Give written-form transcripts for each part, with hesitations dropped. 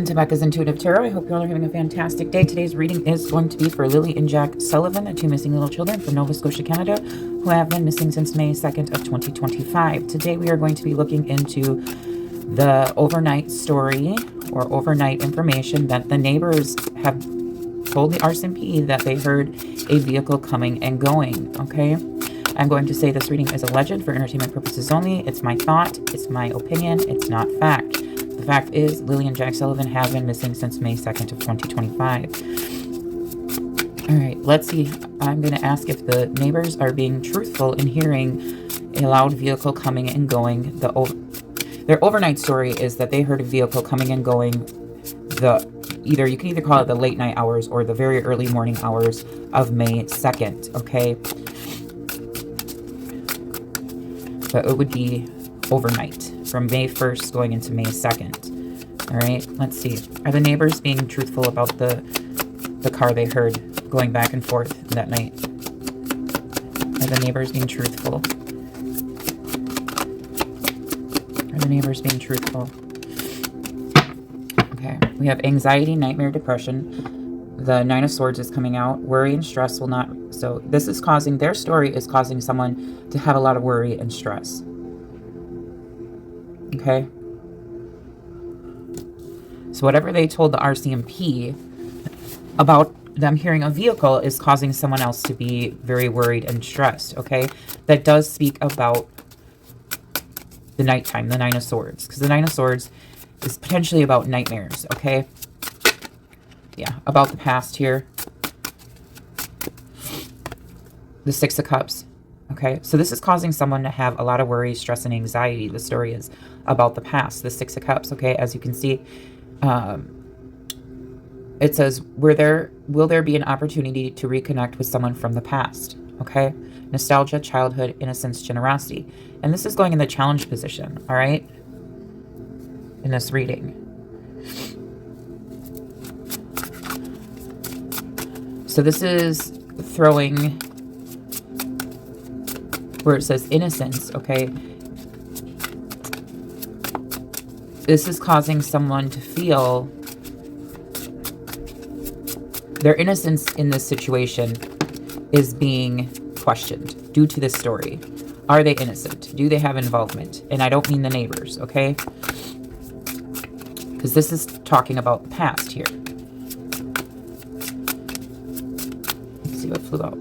to Becca's Intuitive Tarot. I hope you're all having a fantastic day. Today's reading is going to be for Lily and Jack Sullivan, the two missing little children from Nova Scotia, Canada, who have been missing since May 2nd of 2025. Today we are going to be looking into the overnight story or overnight information that the neighbors have told the RCMP that they heard a vehicle coming and going, okay? I'm going to say this reading is alleged for entertainment purposes only. It's my thought, it's my opinion, it's not fact. The fact is, Lily and Jack Sullivan have been missing since May 2nd of 2025. All right, let's see. I'm going to ask if the neighbors are being truthful in hearing a loud vehicle coming and going. Their overnight story is that they heard a vehicle coming and going you can either call it the late night hours or the very early morning hours of May 2nd, okay? But it would be overnight from May 1st going into May 2nd. All right, let's see. Are the neighbors being truthful about the car they heard going back and forth that night? Are the neighbors being truthful? Are the neighbors being truthful? Okay, we have anxiety, nightmare, depression. The Nine of Swords is coming out. Worry and stress will not. So this is causing, their story is causing someone to have a lot of worry and stress. Okay. So whatever they told the RCMP about them hearing a vehicle is causing someone else to be very worried and stressed. Okay. That does speak about the nighttime, the Nine of Swords, because the Nine of Swords is potentially about nightmares. Okay. Yeah. About the past here. The Six of Cups. Okay, so this is causing someone to have a lot of worry, stress, and anxiety. The story is about the past, the Six of Cups. Okay, as you can see, it says, will there be an opportunity to reconnect with someone from the past? Okay, nostalgia, childhood, innocence, generosity. And this is going in the challenge position, all right, in this reading. So this is throwing where it says innocence, okay? This is causing someone to feel their innocence in this situation is being questioned due to this story. Are they innocent? Do they have involvement? And I don't mean the neighbors, okay? Because this is talking about the past here. Let's see what flew out.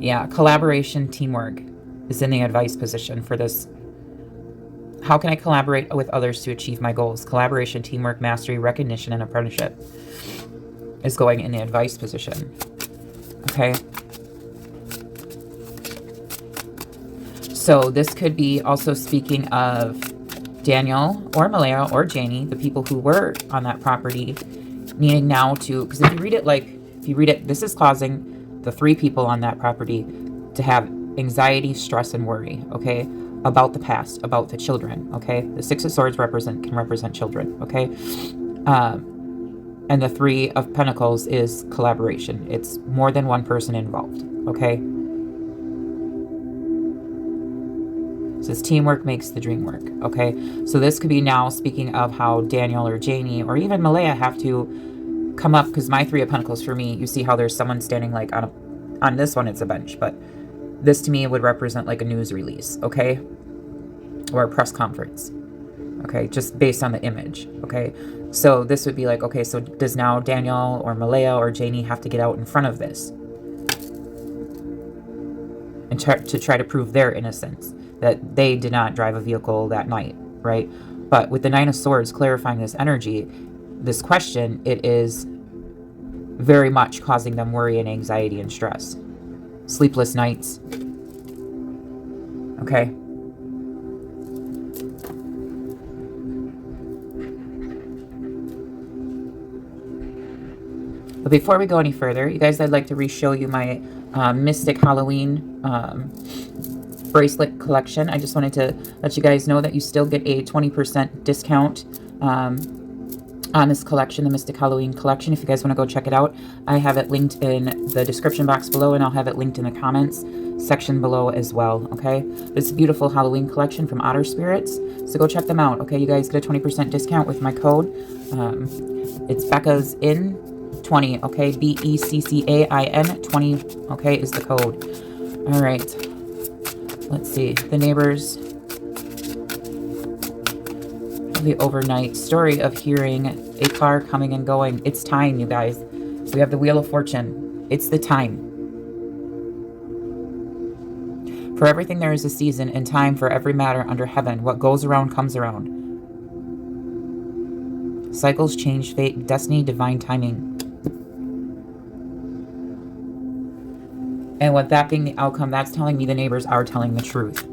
Yeah, collaboration, teamwork is in the advice position for this. How can I collaborate with others to achieve my goals? Collaboration, teamwork, mastery, recognition, and apprenticeship is going in the advice position. Okay. So this could be also speaking of Daniel or Malaya or Janie, the people who were on that property, needing now to, because if you read it, this is causing the three people on that property to have anxiety, stress, and worry, okay, about the past, about the children, okay? The Six of Swords can represent children, okay? And the Three of Pentacles is collaboration. It's more than one person involved, okay? It says teamwork makes the dream work, okay? So this could be now speaking of how Daniel or Janie or even Malaya have to come up, because my Three of Pentacles for me, you see how there's someone standing like on this one, it's a bench, but this to me would represent like a news release, okay? Or a press conference, okay? Just based on the image, okay? So this would be like, okay, so does now Daniel or Malaya or Janie have to get out in front of this and to try to prove their innocence, that they did not drive a vehicle that night, right? But with the Nine of Swords clarifying this energy, this question, it is very much causing them worry and anxiety and stress. Sleepless nights. Okay. But before we go any further, you guys, I'd like to re-show you my Mystic Halloween bracelet collection. I just wanted to let you guys know that you still get a 20% discount on this collection, the Mystic Halloween collection. If you guys want to go check it out, I have it linked in the description box below, and I'll have it linked in the comments section below as well, okay? It's a beautiful Halloween collection from Otter Spirits, so go check them out, okay? You guys get a 20% discount with my code. It's Becca's in 20, okay? BECCAIN 20, okay, is the code. All right. Let's see. The neighbors. The overnight story of hearing a car coming and going. It's time, you guys. We have the Wheel of Fortune. It's the time. For everything there is a season and time for every matter under heaven. What goes around comes around. Cycles change, fate, destiny, divine timing. And with that being the outcome, that's telling me the neighbors are telling the truth.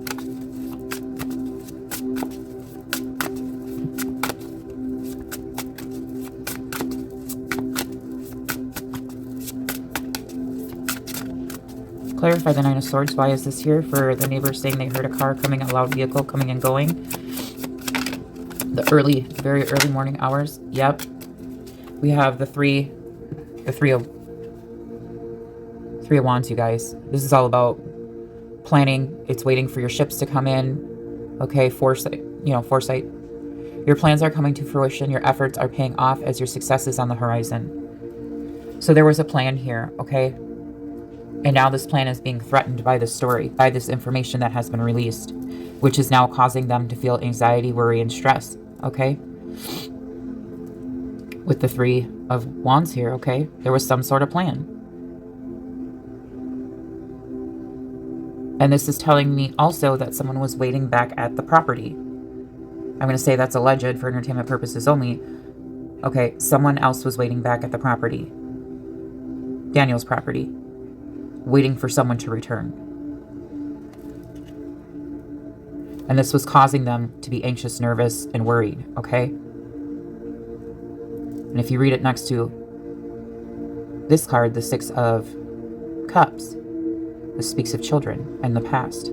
Clarify the Nine of Swords. Why is this here? For the neighbors saying they heard a car coming, a loud vehicle coming and going. The early, very early morning hours. Yep. We have the three of Wands, you guys. This is all about planning. It's waiting for your ships to come in. Okay, foresight, foresight. Your plans are coming to fruition. Your efforts are paying off as your success is on the horizon. So there was a plan here, okay? And now this plan is being threatened by this story, by this information that has been released, which is now causing them to feel anxiety, worry, and stress, okay? With the Three of Wands here, okay? There was some sort of plan. And this is telling me also that someone was waiting back at the property. I'm going to say that's alleged for entertainment purposes only. Okay, someone else was waiting back at the property. Daniel's property. Waiting for someone to return. And this was causing them to be anxious, nervous, and worried, okay? And if you read it next to this card, the Six of Cups, this speaks of children and the past.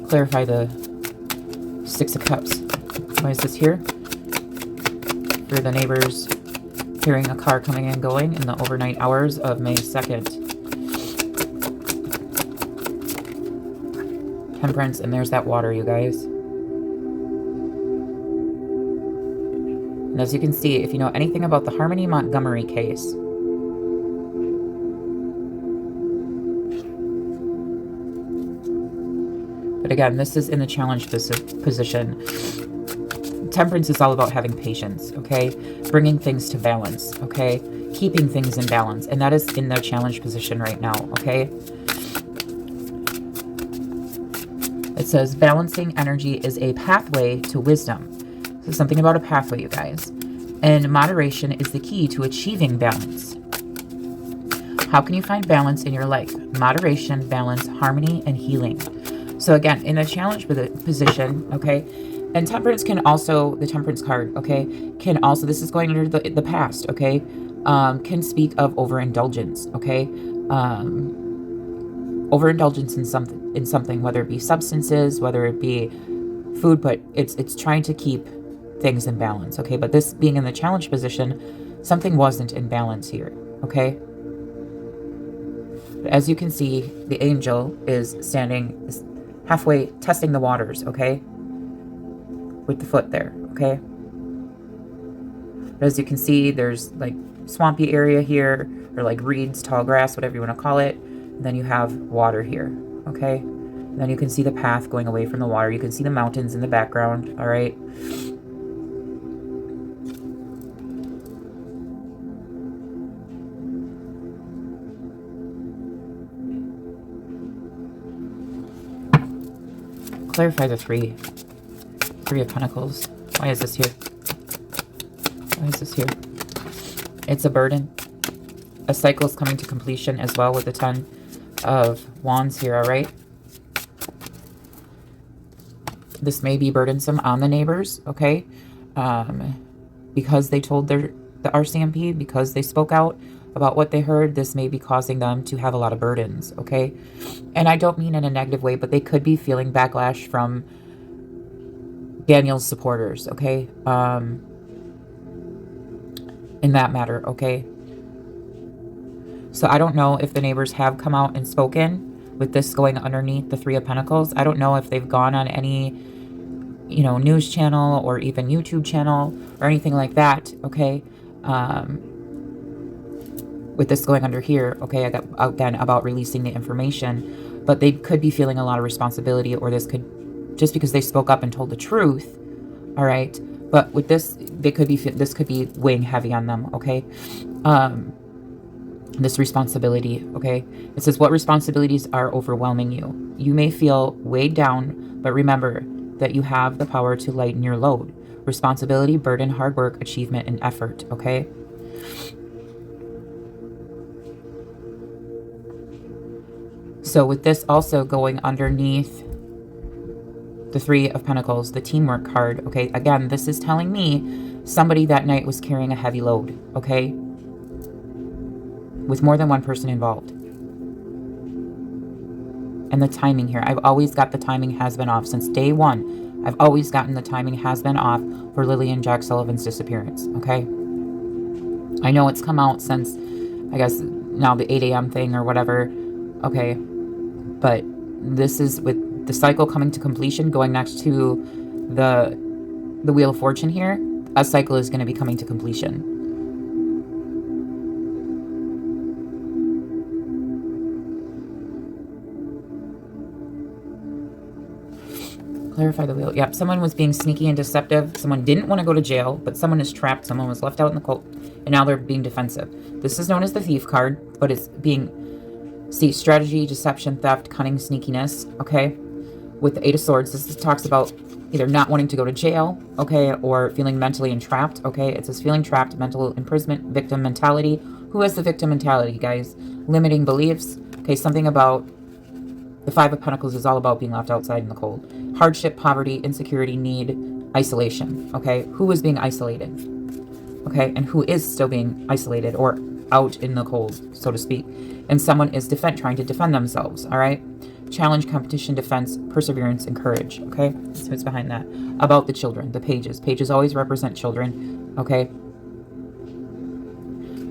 Clarify the Six of Cups. Why is this here? For the neighbors hearing a car coming and going in the overnight hours of May 2nd. Temperance, and there's that water, you guys. And as you can see, if you know anything about the Harmony Montgomery case, but again, this is in the challenge position. Temperance is all about having patience, okay? Bringing things to balance, okay? Keeping things in balance. And that is in the challenge position right now, okay? It says balancing energy is a pathway to wisdom. So something about a pathway, you guys. And moderation is the key to achieving balance. How can you find balance in your life? Moderation, balance, harmony, and healing. So again, in a challenge position, okay? And temperance can also, the temperance card, okay, can also, this is going under the past, okay, can speak of overindulgence, okay, overindulgence in something, whether it be substances, whether it be food, but it's trying to keep things in balance, okay, but this being in the challenge position, something wasn't in balance here, okay. But as you can see, the angel is standing halfway, testing the waters, okay, with the foot there, okay? But as you can see, there's like swampy area here, or like reeds, tall grass, whatever you want to call it. And then you have water here, okay? And then you can see the path going away from the water. You can see the mountains in the background, all right? Clarify the Three of Pentacles. Why is this here? Why is this here? It's a burden. A cycle is coming to completion as well with the Ten of Wands here, all right? This may be burdensome on the neighbors, okay? Because they told the RCMP, because they spoke out about what they heard, this may be causing them to have a lot of burdens, okay? And I don't mean in a negative way, but they could be feeling backlash from Daniel's supporters, okay? In that matter, okay? So I don't know if the neighbors have come out and spoken with this going underneath the Three of Pentacles. I don't know if they've gone on any you know, news channel or even YouTube channel or anything like that, okay? With this going under here, okay, I got, again, about releasing the information, but they could be feeling a lot of responsibility, or this could, just because they spoke up and told the truth, all right? But with this, this could be weighing heavy on them, okay? This responsibility, okay? It says, what responsibilities are overwhelming you? You may feel weighed down, but remember that you have the power to lighten your load. Responsibility, burden, hard work, achievement, and effort, okay? So with this also going underneath the Three of Pentacles, the teamwork card, okay? Again, this is telling me somebody that night was carrying a heavy load, okay? With more than one person involved. And the timing here, I've always got the timing has been off since day one. I've always gotten the timing has been off for Lily and Jack Sullivan's disappearance, okay? I know it's come out since, I guess, now the 8 a.m. thing or whatever, okay? But this is with the cycle coming to completion, going next to the Wheel of Fortune here, a cycle is going to be coming to completion. Clarify the wheel. Yep, someone was being sneaky and deceptive. Someone didn't want to go to jail, but someone is trapped. Someone was left out in the cold, and now they're being defensive. This is known as the Thief card, but it's being, see, strategy, deception, theft, cunning, sneakiness, okay? With the Eight of Swords, this talks about either not wanting to go to jail, okay, or feeling mentally entrapped, okay? It says feeling trapped, mental imprisonment, victim mentality. Who has the victim mentality, guys? Limiting beliefs, okay? Something about the Five of Pentacles is all about being left outside in the cold. Hardship, poverty, insecurity, need, isolation, okay? Who is being isolated, okay? And who is still being isolated or out in the cold, so to speak? And someone is trying to defend themselves, all right? Challenge, competition, defense, perseverance, and courage, okay? So it's behind that. About the children, the pages. Pages always represent children, okay?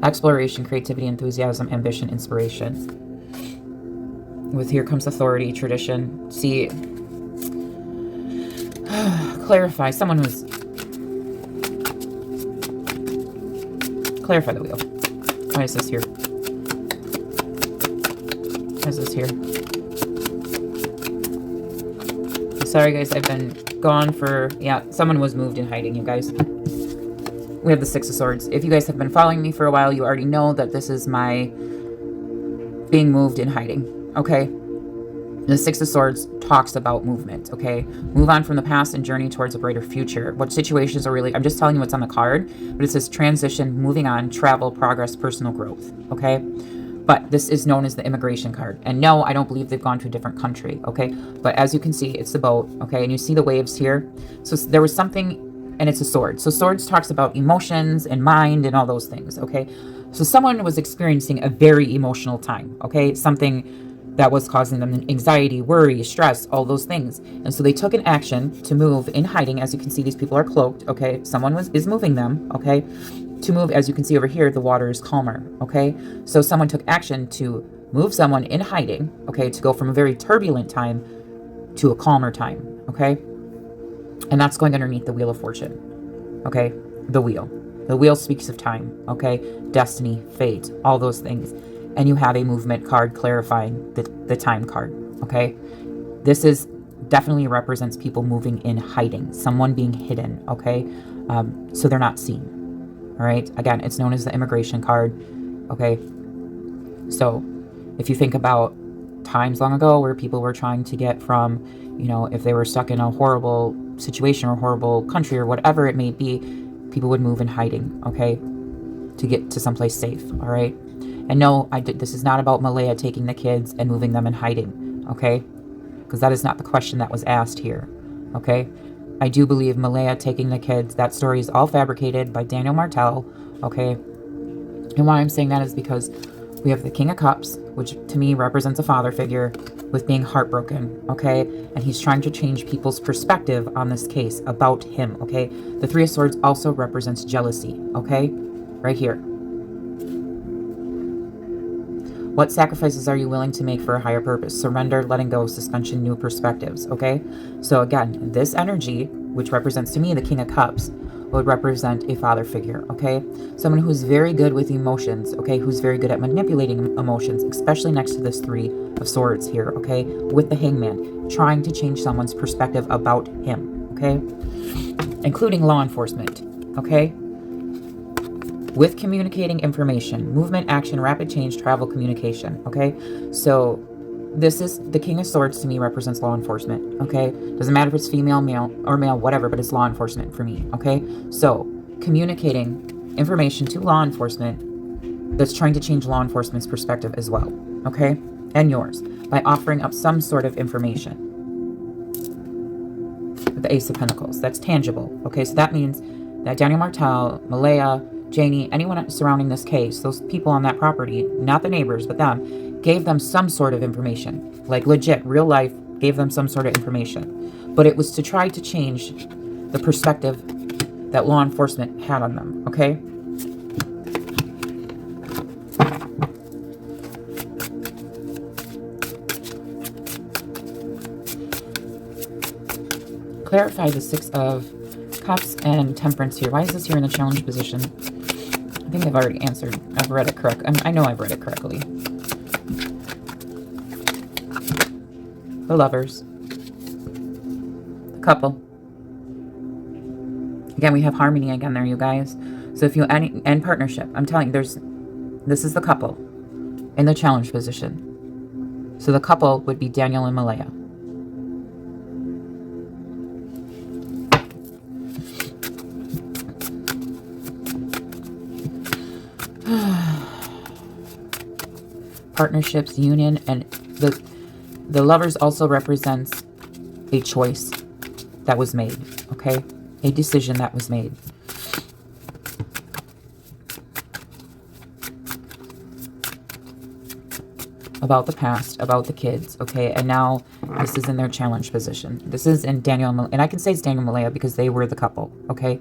Exploration, creativity, enthusiasm, ambition, inspiration. With here comes authority, tradition. See, clarify. Someone was... Clarify the wheel. Why is this here? Why is this here? Sorry, guys. I've been gone for... Yeah, someone was moved in hiding, you guys. We have the Six of Swords. If you guys have been following me for a while, you already know that this is my being moved in hiding. Okay, the Six of Swords talks about movement, okay? Move on from the past and journey towards a brighter future. What situations are really, I'm just telling you what's on the card, but it says transition, moving on, travel, progress, personal growth, okay? But this is known as the immigration card. And no, I don't believe they've gone to a different country, okay? But as you can see, it's the boat, okay? And you see the waves here. So there was something, and it's a sword. So swords talks about emotions and mind and all those things, okay? So someone was experiencing a very emotional time, okay? Something that was causing them anxiety, worry, stress, all those things. And so they took an action to move in hiding. As you can see, these people are cloaked, okay? Someone is moving them, okay? To move, as you can see over here, the water is calmer, okay? So someone took action to move someone in hiding, okay? To go from a very turbulent time to a calmer time, okay? And that's going underneath the Wheel of Fortune, okay? The wheel. The wheel speaks of time, okay? Destiny, fate, all those things. And you have a movement card clarifying the time card, okay? This is definitely represents people moving in hiding, someone being hidden, okay? So they're not seen, all right? Again, it's known as the immigration card, okay? So if you think about times long ago where people were trying to get from, you know, if they were stuck in a horrible situation or horrible country or whatever it may be, people would move in hiding, okay? To get to someplace safe, all right? And no, this is not about Malaya taking the kids and moving them in hiding, okay? Because that is not the question that was asked here, okay? I do believe Malaya taking the kids, that story is all fabricated by Daniel Martell, okay? And why I'm saying that is because we have the King of Cups, which to me represents a father figure with being heartbroken, okay? And he's trying to change people's perspective on this case about him, okay? The Three of Swords also represents jealousy, okay? Right here. What sacrifices are you willing to make for a higher purpose? Surrender, letting go, suspension, new perspectives, okay? So again, this energy which represents to me the King of Cups, would represent a father figure, okay? Someone who's very good with emotions, okay? Who's very good at manipulating emotions, especially next to this Three of Swords here, okay? With the Hangman, trying to change someone's perspective about him, okay? Including law enforcement, okay? With communicating information, movement, action, rapid change, travel, communication, okay? So this is the King of Swords to me represents law enforcement, okay? Doesn't matter if it's female, male, or male, whatever, but it's law enforcement for me, okay? So communicating information to law enforcement that's trying to change law enforcement's perspective as well, okay? And yours, by offering up some sort of information. The Ace of Pentacles, that's tangible, okay? So that means that Daniel Martel, Malaya, Janie, anyone surrounding this case, those people on that property, not the neighbors, but them, gave them some sort of information. Like legit, real life, gave them some sort of information. But it was to try to change the perspective that law enforcement had on them, okay? Clarify the Six of Cups and Temperance here. Why is this here in the challenge position? I think I've already answered. I've read it correct. I know I've read it correctly. The Lovers. The Couple. Again, we have harmony again there, you guys. So if you end partnership, I'm telling you, this is the couple in the challenge position. So the couple would be Daniel and Malaya. Partnerships, union, and the Lovers also represents a choice that was made, okay? A decision that was made. About the past, about the kids, okay? And now this is in their challenge position. This is in Daniel, and I can say it's Daniel and Malaya because they were the couple, okay?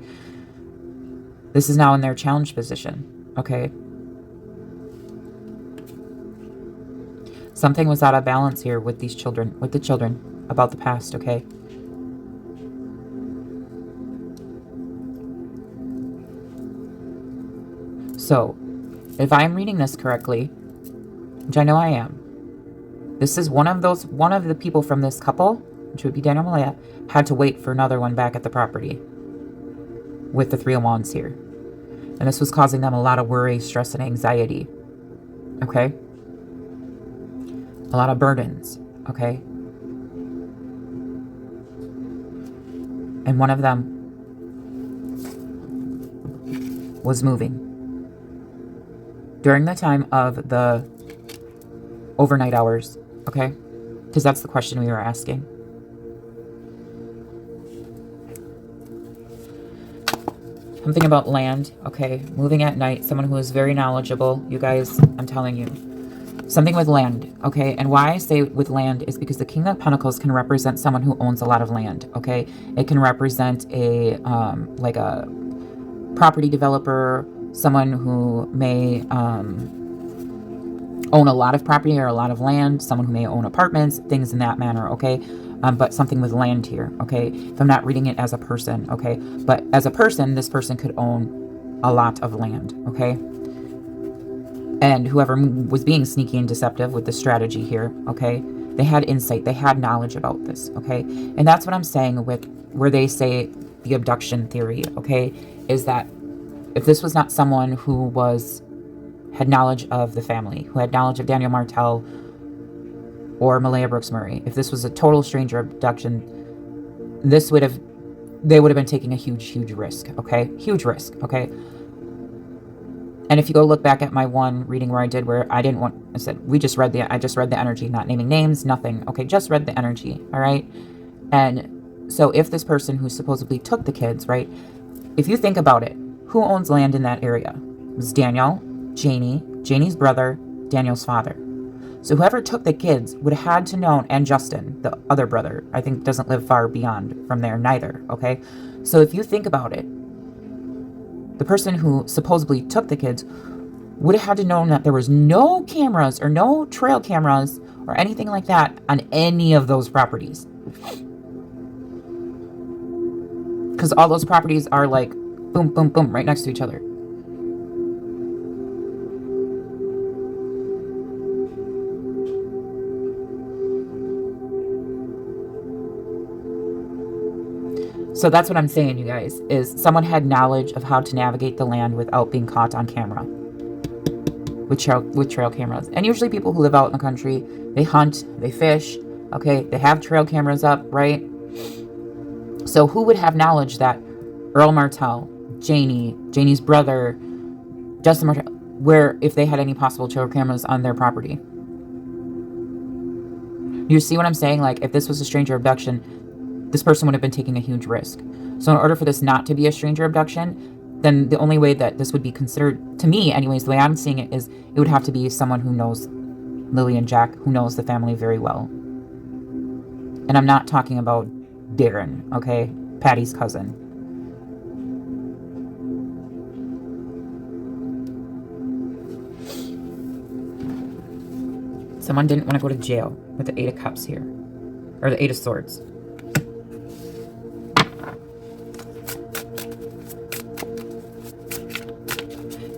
This is now in their challenge position, okay? Something was out of balance here with these children, with the children, about the past, okay? So, if I'm reading this correctly, which I know I am, this is one of the people from this couple, which would be Daniel and Malaya, had to wait for another one back at the property with the Three of Wands here. And this was causing them a lot of worry, stress, and anxiety, okay? A lot of burdens, okay? And one of them was moving during the time of the overnight hours, okay? Because that's the question we were asking. Something about land, okay? Moving at night, someone who is very knowledgeable. You guys, I'm telling you. Something with land, okay? And why I say with land is because the King of Pentacles can represent someone who owns a lot of land, okay? It can represent a, like a property developer, someone who may own a lot of property or a lot of land, someone who may own apartments, things in that manner, okay? But something with land here, okay? If I'm not reading it as a person, okay? But as a person, this person could own a lot of land, okay? And whoever was being sneaky and deceptive with the strategy here, okay? They had insight, they had knowledge about this, okay? And that's what I'm saying with where they say the abduction theory, okay? Is that if this was not someone who had knowledge of the family, who had knowledge of Daniel Martel or Malaya Brooks Murray, if this was a total stranger abduction, they would have been taking a huge risk, okay? Huge risk, okay? And if you go look back at my one reading where I did, where I said, I just read the energy, not naming names, nothing. Okay, just read the energy, all right? And so if this person who supposedly took the kids, right? If you think about it, who owns land in that area? It was Daniel, Janie, Janie's brother, Daniel's father. So whoever took the kids would have had to know, and Justin, the other brother, I think doesn't live far beyond from there neither, okay? So if you think about it, the person who supposedly took the kids would have had to know that there was no cameras or no trail cameras or anything like that on any of those properties. Because all those properties are like boom, boom, boom, right next to each other. So that's what I'm saying, you guys, is someone had knowledge of how to navigate the land without being caught on camera with trail cameras. And usually people who live out in the country, they hunt, they fish, okay? They have trail cameras up, right? So who would have knowledge that Earl Martell, Janie's brother, Justin Martell, where if they had any possible trail cameras on their property? You see what I'm saying? Like, if this was a stranger abduction, this person would have been taking a huge risk. So in order for this not to be a stranger abduction, then the only way that this would be considered, to me anyways, the way I'm seeing it, is it would have to be someone who knows Lily and Jack, who knows the family very well. And I'm not talking about Darren, okay? Patty's cousin. Someone didn't want to go to jail with the 8 of Cups here. Or the 8 of Swords.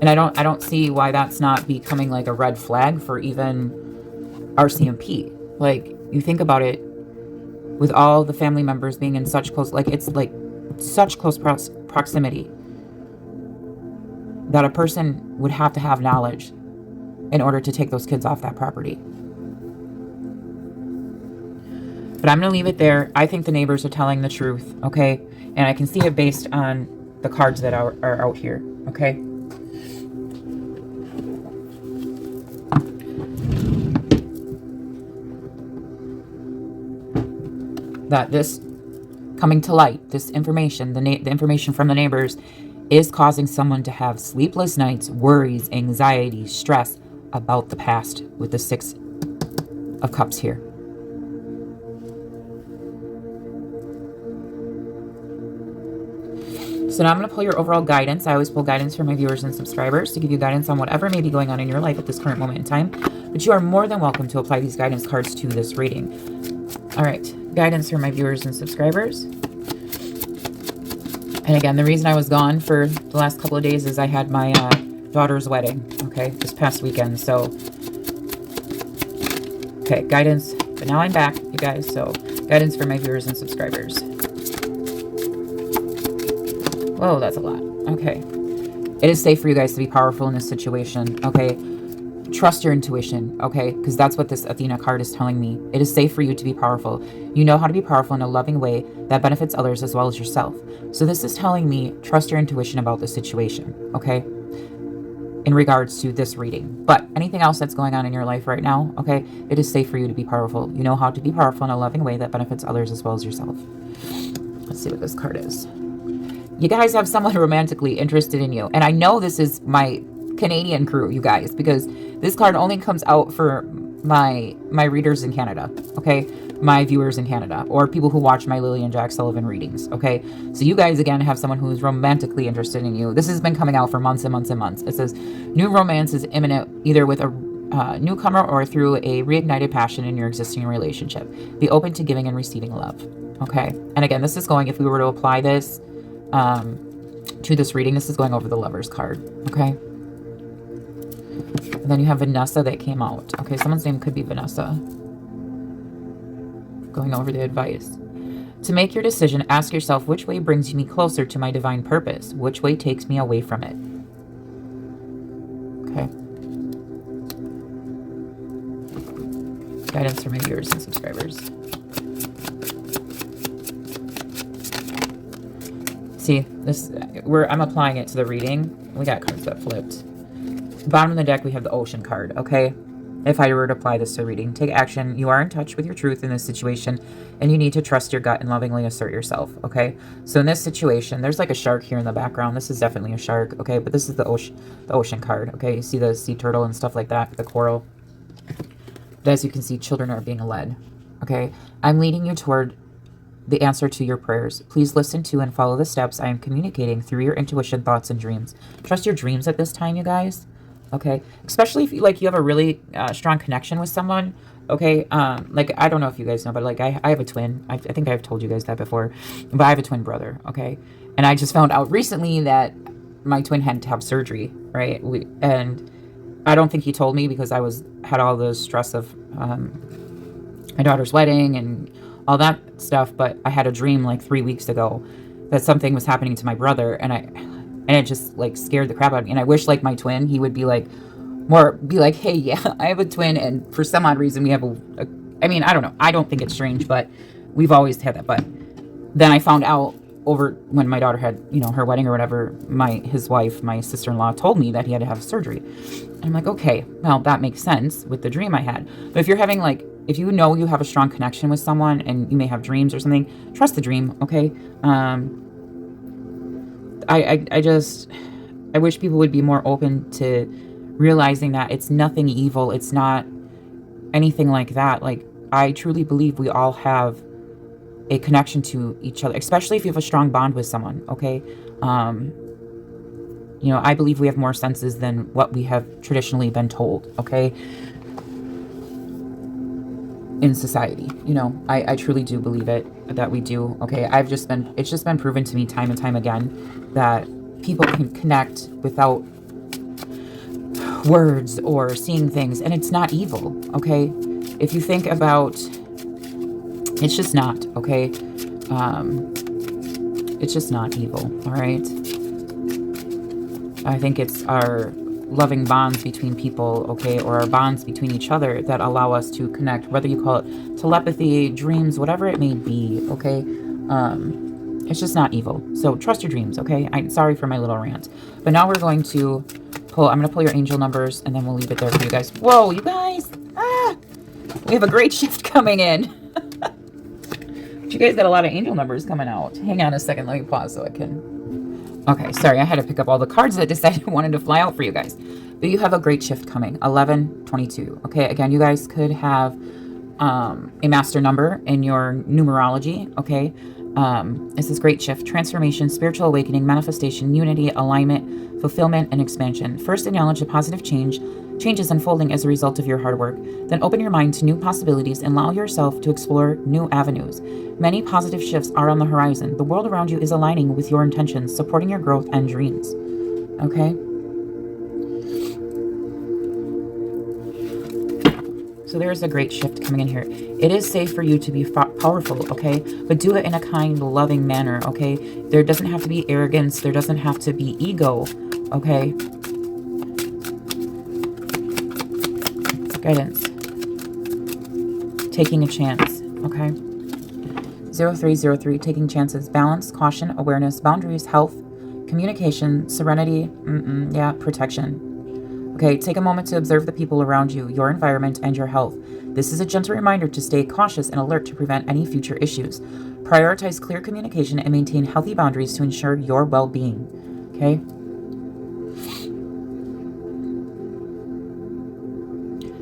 And I don't see why that's not becoming like a red flag for even RCMP. Like, you think about it, with all the family members being in such close, like, it's like such close proximity that a person would have to have knowledge in order to take those kids off that property. But I'm going to leave it there. I think the neighbors are telling the truth, okay? And I can see it based on the cards that are out here, okay? That this coming to light, this information, the information from the neighbors, is causing someone to have sleepless nights, worries, anxiety, stress about the past with the 6 of Cups here. So now I'm going to pull your overall guidance. I always pull guidance for my viewers and subscribers to give you guidance on whatever may be going on in your life at this current moment in time. But you are more than welcome to apply these guidance cards to this reading. All right, guidance for my viewers and subscribers. And again, the reason I was gone for the last couple of days is I had my daughter's wedding, okay, this past weekend. So, okay, guidance. But now I'm back, you guys. So, guidance for my viewers and subscribers. Whoa, that's a lot. Okay. It is safe for you guys to be powerful in this situation, okay? Trust your intuition, okay? Because that's what this Athena card is telling me. It is safe for you to be powerful. You know how to be powerful in a loving way that benefits others as well as yourself. So this is telling me, trust your intuition about the situation, okay? In regards to this reading. But anything else that's going on in your life right now, okay? It is safe for you to be powerful. You know how to be powerful in a loving way that benefits others as well as yourself. Let's see what this card is. You guys have someone romantically interested in you. And I know this is my Canadian crew, you guys, because this card only comes out for my readers in Canada, okay? My viewers in Canada, or people who watch my Lily and Jack Sullivan readings, okay? So you guys, again, have someone who is romantically interested in you. This has been coming out for months and months and months. It says, new romance is imminent, either with a newcomer or through a reignited passion in your existing relationship. Be open to giving and receiving love, okay? And again, this is going, if we were to apply this to this reading, this is going over the Lover's card, okay? And then you have Vanessa that came out. Okay, someone's name could be Vanessa. Going over the advice. To make your decision, ask yourself, which way brings me closer to my divine purpose? Which way takes me away from it? Okay. Guidance for my viewers and subscribers. See, this I'm applying it to the reading. We got cards that flipped. Bottom of the deck, we have the Ocean card, okay? If I were to apply this to reading, take action. You are in touch with your truth in this situation, and you need to trust your gut and lovingly assert yourself, okay? So in this situation, there's like a shark here in the background. This is definitely a shark, okay? But this is the ocean card, okay? You see the sea turtle and stuff like that, the coral. But as you can see, children are being led, okay? I'm leading you toward the answer to your prayers. Please listen to and follow the steps I am communicating through your intuition, thoughts, and dreams. Trust your dreams at this time, you guys. Okay, especially if you have a really strong connection with someone, okay? Like, I don't know if you guys know, but like, I have a twin. I think I've told you guys that before, but I have a twin brother, okay? And I just found out recently that my twin had to have surgery, right? And I don't think he told me because I had all the stress of my daughter's wedding and all that stuff. But I had a dream like 3 weeks ago that something was happening to my brother, and it just like scared the crap out of me. And I wish like my twin, he would be like, hey, yeah, I have a twin, and for some odd reason we have I mean, I don't know. I don't think it's strange, but we've always had that. But then I found out over when my daughter had, her wedding or whatever, his wife, my sister-in-law, told me that he had to have surgery. And I'm like, okay, well, that makes sense with the dream I had. But if you're having if you know you have a strong connection with someone and you may have dreams or something, trust the dream, okay? I wish people would be more open to realizing that it's nothing evil. It's not anything like that. Like, I truly believe we all have a connection to each other, especially if you have a strong bond with someone, okay? I believe we have more senses than what we have traditionally been told, okay? In society, I truly do believe that we do, okay? It's just been proven to me time and time again that people can connect without words or seeing things, and it's not evil, okay? If you think about, it's just not, okay? It's just not evil, all right? I think it's our loving bonds between people, okay, or our bonds between each other that allow us to connect, whether you call it telepathy, dreams, whatever it may be, okay? It's just not evil. So trust your dreams, okay? I'm sorry for my little rant. But now we're going to I'm going to pull your angel numbers, and then we'll leave it there for you guys. Whoa, you guys! We have a great shift coming in. You guys got a lot of angel numbers coming out. Hang on a second. Let me pause so I can... Okay, sorry. I had to pick up all the cards that decided I wanted to fly out for you guys. But you have a great shift coming. 11, 22. Okay, again, you guys could have a master number in your numerology, okay? It's this great shift, transformation, spiritual awakening, manifestation, unity, alignment, fulfillment, and expansion. First, acknowledge the positive changes unfolding as a result of your hard work. Then open your mind to new possibilities and allow yourself to explore new avenues. Many positive shifts are on the horizon. The world around you is aligning with your intentions, supporting your growth and dreams. Okay? So there's a great shift coming in here. It is safe for you to be powerful, okay? But do it in a kind, loving manner, okay? There doesn't have to be arrogance. There doesn't have to be ego, okay? Guidance. Taking a chance, okay? 0303, taking chances. Balance, caution, awareness, boundaries, health, communication, serenity, protection. Okay, take a moment to observe the people around you, your environment, and your health. This is a gentle reminder to stay cautious and alert to prevent any future issues. Prioritize clear communication and maintain healthy boundaries to ensure your well-being. Okay?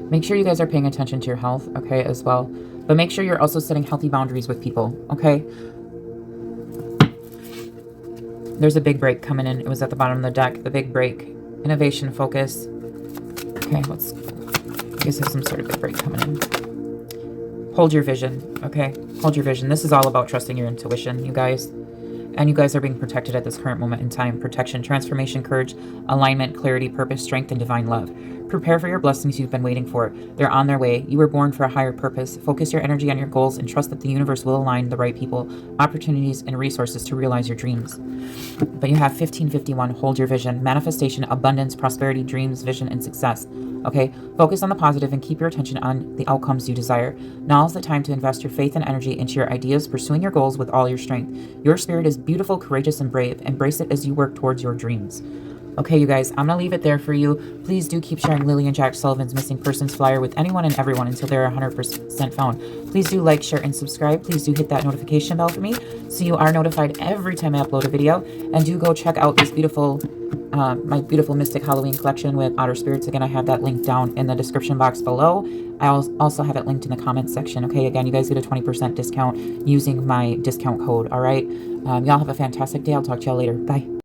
Make sure you guys are paying attention to your health, okay, as well. But make sure you're also setting healthy boundaries with people, okay? There's a big break coming in. It was at the bottom of the deck, the big break. Innovation, focus. Okay, you guys have some sort of big break coming in. Hold your vision, okay? Hold your vision. This is all about trusting your intuition, you guys. And you guys are being protected at this current moment in time. Protection, transformation, courage, alignment, clarity, purpose, strength, and divine love. Prepare for your blessings you've been waiting for. They're on their way. You were born for a higher purpose. Focus your energy on your goals and trust that the universe will align the right people, opportunities, and resources to realize your dreams. But you have 1551. Hold your vision. Manifestation, abundance, prosperity, dreams, vision, and success. Okay? Focus on the positive and keep your attention on the outcomes you desire. Now is the time to invest your faith and energy into your ideas, pursuing your goals with all your strength. Your spirit is beautiful, courageous, and brave. Embrace it as you work towards your dreams. Okay, you guys, I'm going to leave it there for you. Please do keep sharing Lily and Jack Sullivan's missing persons flyer with anyone and everyone until they're 100% found. Please do like, share, and subscribe. Please do hit that notification bell for me so you are notified every time I upload a video. And do go check out this beautiful, my beautiful Mystic Halloween collection with otter spirits. Again, I have that link down in the description box below. I also have it linked in the comments section. Okay, again, you guys get a 20% discount using my discount code, all right? Y'all have a fantastic day. I'll talk to y'all later. Bye.